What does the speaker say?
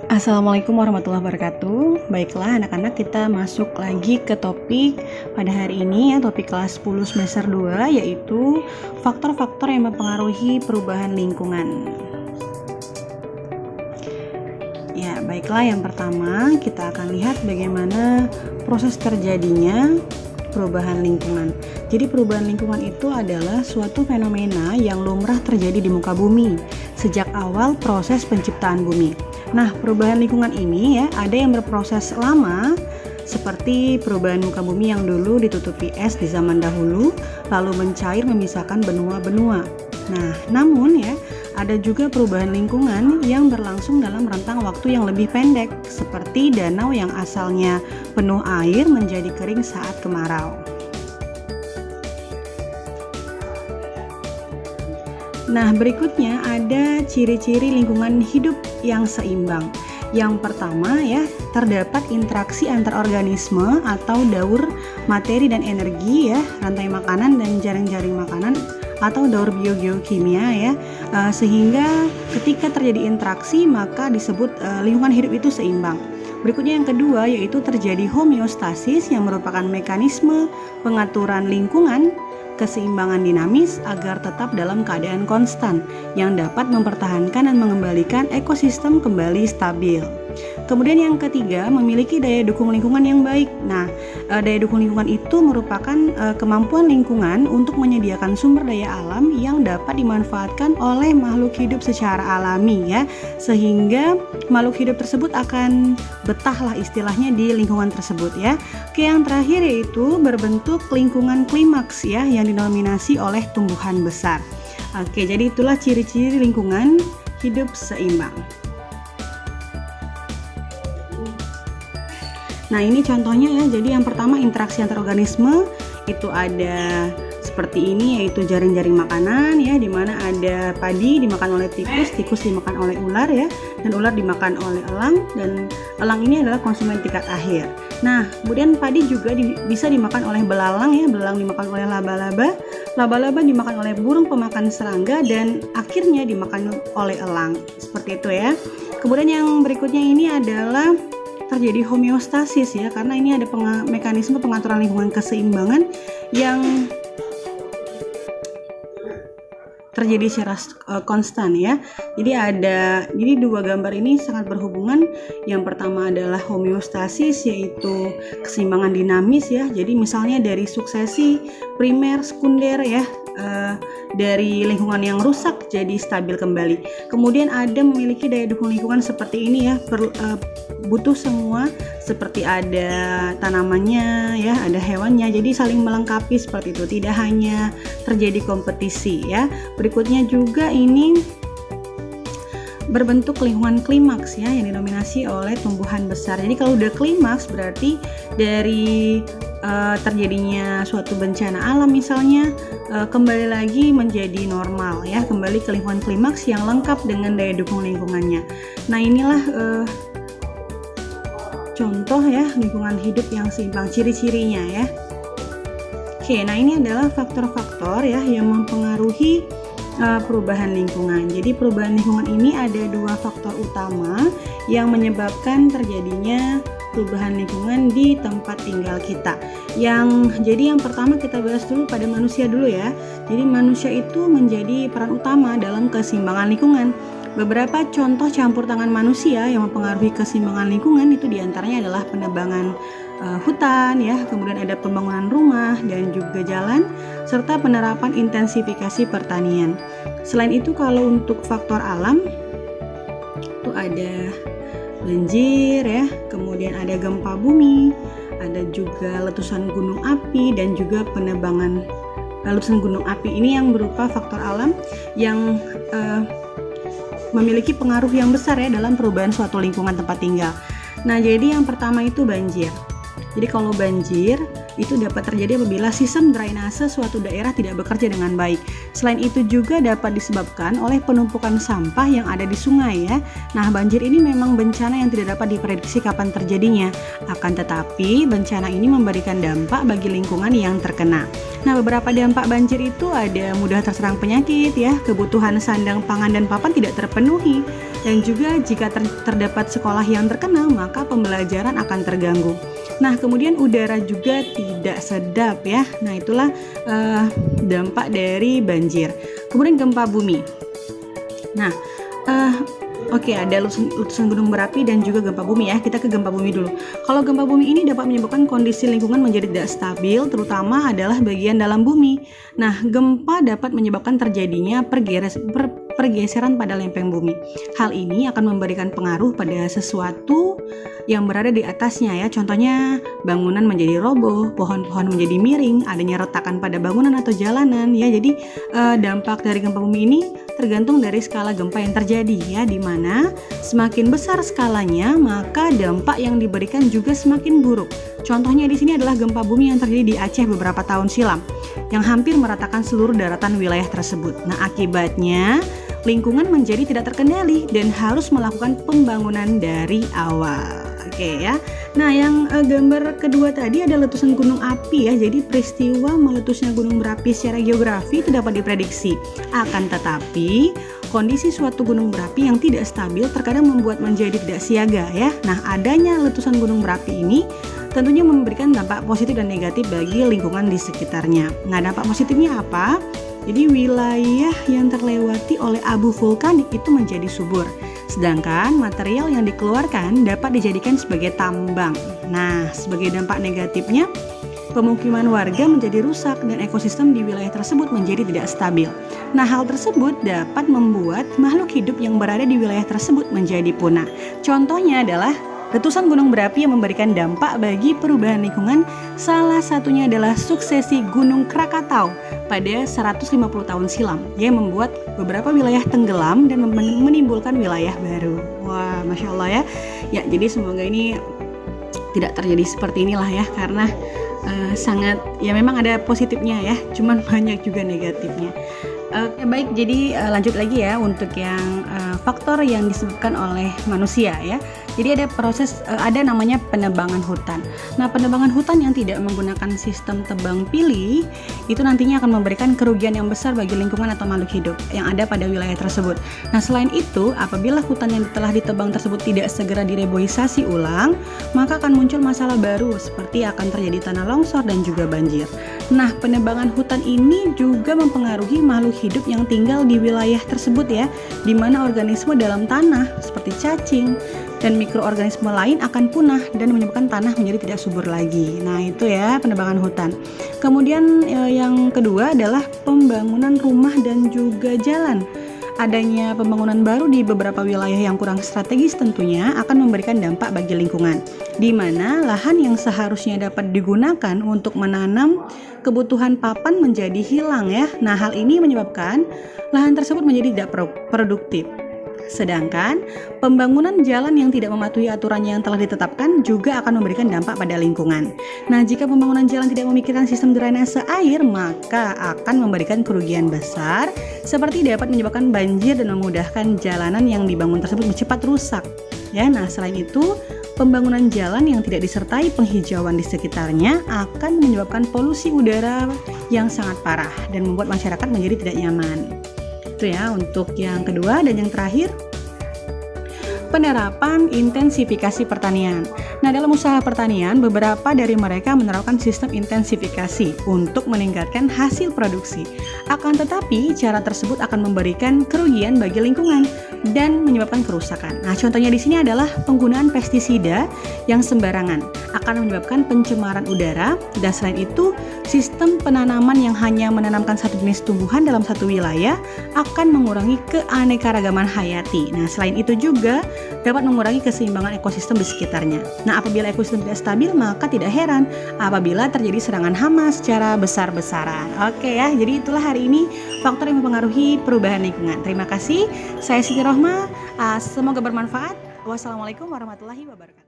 Assalamualaikum warahmatullahi wabarakatuh. Baiklah anak-anak, kita masuk lagi ke topik pada hari ini ya, topik kelas 10 semester 2, yaitu faktor-faktor yang mempengaruhi perubahan lingkungan. Ya, baiklah, yang pertama kita akan lihat bagaimana proses terjadinya perubahan lingkungan. Jadi perubahan lingkungan itu adalah suatu fenomena yang lumrah terjadi di muka bumi sejak awal proses penciptaan bumi. Nah, perubahan lingkungan ini ya, ada yang berproses lama seperti perubahan muka bumi yang dulu ditutupi es di zaman dahulu, lalu mencair memisahkan benua-benua. Nah, namun ya, ada juga perubahan lingkungan yang berlangsung dalam rentang waktu yang lebih pendek, seperti danau yang asalnya penuh air menjadi kering saat kemarau. Nah, berikutnya ada ciri-ciri lingkungan hidup yang seimbang. Yang pertama ya, terdapat interaksi antar organisme atau daur materi dan energi ya, rantai makanan dan jaring-jaring makanan atau daur biogeokimia ya, sehingga ketika terjadi interaksi maka disebut lingkungan hidup itu seimbang. Berikutnya yang kedua yaitu terjadi homeostasis yang merupakan mekanisme pengaturan lingkungan keseimbangan dinamis agar tetap dalam keadaan konstan yang dapat mempertahankan dan mengembalikan ekosistem kembali stabil. Kemudian yang ketiga, memiliki daya dukung lingkungan yang baik. Nah, daya dukung lingkungan itu merupakan kemampuan lingkungan untuk menyediakan sumber daya alam yang dapat dimanfaatkan oleh makhluk hidup secara alami ya, sehingga makhluk hidup tersebut akan betah lah istilahnya di lingkungan tersebut ya. Oke, yang terakhir yaitu berbentuk lingkungan klimaks ya, yang dinominasi oleh tumbuhan besar. Oke, jadi itulah ciri-ciri lingkungan hidup seimbang. Nah, ini contohnya ya. Jadi yang pertama, interaksi antar organisme itu ada seperti ini, yaitu jaring-jaring makanan ya, di mana ada padi dimakan oleh tikus, tikus dimakan oleh ular ya, dan ular dimakan oleh elang, dan elang ini adalah konsumen tingkat akhir. Nah, kemudian padi juga bisa dimakan oleh belalang ya, belalang dimakan oleh laba-laba, laba-laba dimakan oleh burung pemakan serangga, dan akhirnya dimakan oleh elang. Seperti itu ya. Kemudian yang berikutnya ini adalah terjadi homeostasis ya, karena ini ada mekanisme pengaturan lingkungan keseimbangan yang terjadi secara konstan ya. Jadi dua gambar ini sangat berhubungan. Yang pertama adalah homeostasis, yaitu keseimbangan dinamis ya. Jadi misalnya dari suksesi primer, sekunder ya, dari lingkungan yang rusak jadi stabil kembali. Kemudian ada memiliki daya dukung lingkungan seperti ini ya, butuh semua, seperti ada tanamannya ya, ada hewannya, jadi saling melengkapi seperti itu, tidak hanya terjadi kompetisi ya. Berikutnya juga ini berbentuk lingkungan klimaks ya, yang dinominasi oleh tumbuhan besar. Jadi kalau udah klimaks berarti dari terjadinya suatu bencana alam misalnya kembali lagi menjadi normal ya, kembali ke lingkungan klimaks yang lengkap dengan daya dukung lingkungannya. Nah, inilah contoh ya lingkungan hidup yang seimbang, ciri-cirinya ya. Oke, nah ini adalah faktor-faktor ya yang mempengaruhi perubahan lingkungan. Jadi perubahan lingkungan ini ada dua faktor utama yang menyebabkan terjadinya perubahan lingkungan di tempat tinggal kita. Jadi yang pertama kita bahas dulu pada manusia dulu ya. Jadi manusia itu menjadi peran utama dalam keseimbangan lingkungan. Beberapa contoh campur tangan manusia yang mempengaruhi keseimbangan lingkungan itu diantaranya adalah penebangan hutan ya, kemudian ada pembangunan rumah dan juga jalan, serta penerapan intensifikasi pertanian. Selain itu, kalau untuk faktor alam itu ada banjir ya, kemudian ada gempa bumi, ada juga letusan gunung api, dan juga penebangan letusan gunung api. Ini yang berupa faktor alam yang memiliki pengaruh yang besar ya dalam perubahan suatu lingkungan tempat tinggal. Nah, jadi yang pertama itu banjir. Jadi kalau banjir itu dapat terjadi apabila sistem drainase suatu daerah tidak bekerja dengan baik. Selain itu juga dapat disebabkan oleh penumpukan sampah yang ada di sungai ya. Nah, banjir ini memang bencana yang tidak dapat diprediksi kapan terjadinya. Akan tetapi bencana ini memberikan dampak bagi lingkungan yang terkena. Nah, beberapa dampak banjir itu ada mudah terserang penyakit ya, kebutuhan sandang pangan dan papan tidak terpenuhi, Dan juga jika terdapat sekolah yang terkena, maka pembelajaran akan terganggu. Nah, kemudian udara juga tidak sedap ya. Nah, itulah dampak dari banjir. Kemudian gempa bumi. Nah, ada letusan gunung berapi dan juga gempa bumi ya. Kita ke gempa bumi dulu. Kalau gempa bumi ini dapat menyebabkan kondisi lingkungan menjadi tidak stabil, terutama adalah bagian dalam bumi. Nah, gempa dapat menyebabkan terjadinya pergeseran pada lempeng bumi. Hal ini akan memberikan pengaruh pada sesuatu yang berada di atasnya ya. Contohnya bangunan menjadi roboh, pohon-pohon menjadi miring, adanya retakan pada bangunan atau jalanan ya. Jadi dampak dari gempa bumi ini tergantung dari skala gempa yang terjadi ya, di mana semakin besar skalanya maka dampak yang diberikan juga semakin buruk. Contohnya di sini adalah gempa bumi yang terjadi di Aceh beberapa tahun silam yang hampir meratakan seluruh daratan wilayah tersebut. Nah, akibatnya lingkungan menjadi tidak terkendali dan harus melakukan pembangunan dari awal. Oke ya. Nah, yang gambar kedua tadi ada letusan gunung api ya. Jadi peristiwa meletusnya gunung berapi secara geografi itu dapat diprediksi. Akan tetapi kondisi suatu gunung berapi yang tidak stabil terkadang membuat menjadi tidak siaga ya. Nah, adanya letusan gunung berapi ini tentunya memberikan dampak positif dan negatif bagi lingkungan di sekitarnya. Nah, dampak positifnya apa? Jadi wilayah yang terlewati oleh abu vulkanik itu menjadi subur. Sedangkan material yang dikeluarkan dapat dijadikan sebagai tambang. Nah, sebagai dampak negatifnya, pemukiman warga menjadi rusak dan ekosistem di wilayah tersebut menjadi tidak stabil. Nah, hal tersebut dapat membuat makhluk hidup yang berada di wilayah tersebut menjadi punah. Contohnya adalah letusan gunung berapi yang memberikan dampak bagi perubahan lingkungan. Salah satunya adalah suksesi Gunung Krakatau pada 150 tahun silam yang membuat beberapa wilayah tenggelam dan menimbulkan wilayah baru. Wah, Masya Allah ya. Ya, jadi semoga ini tidak terjadi seperti inilah ya, karena sangat ya memang ada positifnya ya, cuman banyak juga negatifnya. Baik, jadi lanjut lagi ya untuk yang faktor yang disebabkan oleh manusia ya. Jadi ada namanya penebangan hutan. Nah, penebangan hutan yang tidak menggunakan sistem tebang pilih itu nantinya akan memberikan kerugian yang besar bagi lingkungan atau makhluk hidup yang ada pada wilayah tersebut. Nah, selain itu, apabila hutan yang telah ditebang tersebut tidak segera direboisasi ulang, maka akan muncul masalah baru seperti akan terjadi tanah longsor dan juga banjir. Nah, penebangan hutan ini juga mempengaruhi makhluk hidup yang tinggal di wilayah tersebut ya, di mana organisme dalam tanah seperti cacing dan mikroorganisme lain akan punah dan menyebabkan tanah menjadi tidak subur lagi. Nah, itu ya penebangan hutan. Kemudian yang kedua adalah pembangunan rumah dan juga jalan. Adanya pembangunan baru di beberapa wilayah yang kurang strategis tentunya akan memberikan dampak bagi lingkungan, di mana lahan yang seharusnya dapat digunakan untuk menanam kebutuhan papan menjadi hilang ya. Nah, hal ini menyebabkan lahan tersebut menjadi tidak produktif. Sedangkan pembangunan jalan yang tidak mematuhi aturan yang telah ditetapkan juga akan memberikan dampak pada lingkungan. Nah, jika pembangunan jalan tidak memikirkan sistem drainase air, maka akan memberikan kerugian besar seperti dapat menyebabkan banjir dan memudahkan jalanan yang dibangun tersebut cepat rusak. Ya, nah selain itu, pembangunan jalan yang tidak disertai penghijauan di sekitarnya akan menyebabkan polusi udara yang sangat parah dan membuat masyarakat menjadi tidak nyaman. Itu ya untuk yang kedua. Dan yang terakhir, penerapan intensifikasi pertanian. Nah, dalam usaha pertanian, beberapa dari mereka menerapkan sistem intensifikasi untuk meningkatkan hasil produksi. Akan tetapi, cara tersebut akan memberikan kerugian bagi lingkungan dan menyebabkan kerusakan. Nah, contohnya di sini adalah penggunaan pestisida yang sembarangan akan menyebabkan pencemaran udara, dan selain itu, sistem penanaman yang hanya menanamkan satu jenis tumbuhan dalam satu wilayah akan mengurangi keanekaragaman hayati. Nah, selain itu juga dapat mengurangi keseimbangan ekosistem di sekitarnya. Nah, apabila ekosistem tidak stabil, maka tidak heran apabila terjadi serangan hama secara besar-besaran. Oke ya, jadi itulah hari ini faktor yang mempengaruhi perubahan lingkungan. Terima kasih, saya Siti Rohma. Semoga bermanfaat. Wassalamualaikum warahmatullahi wabarakatuh.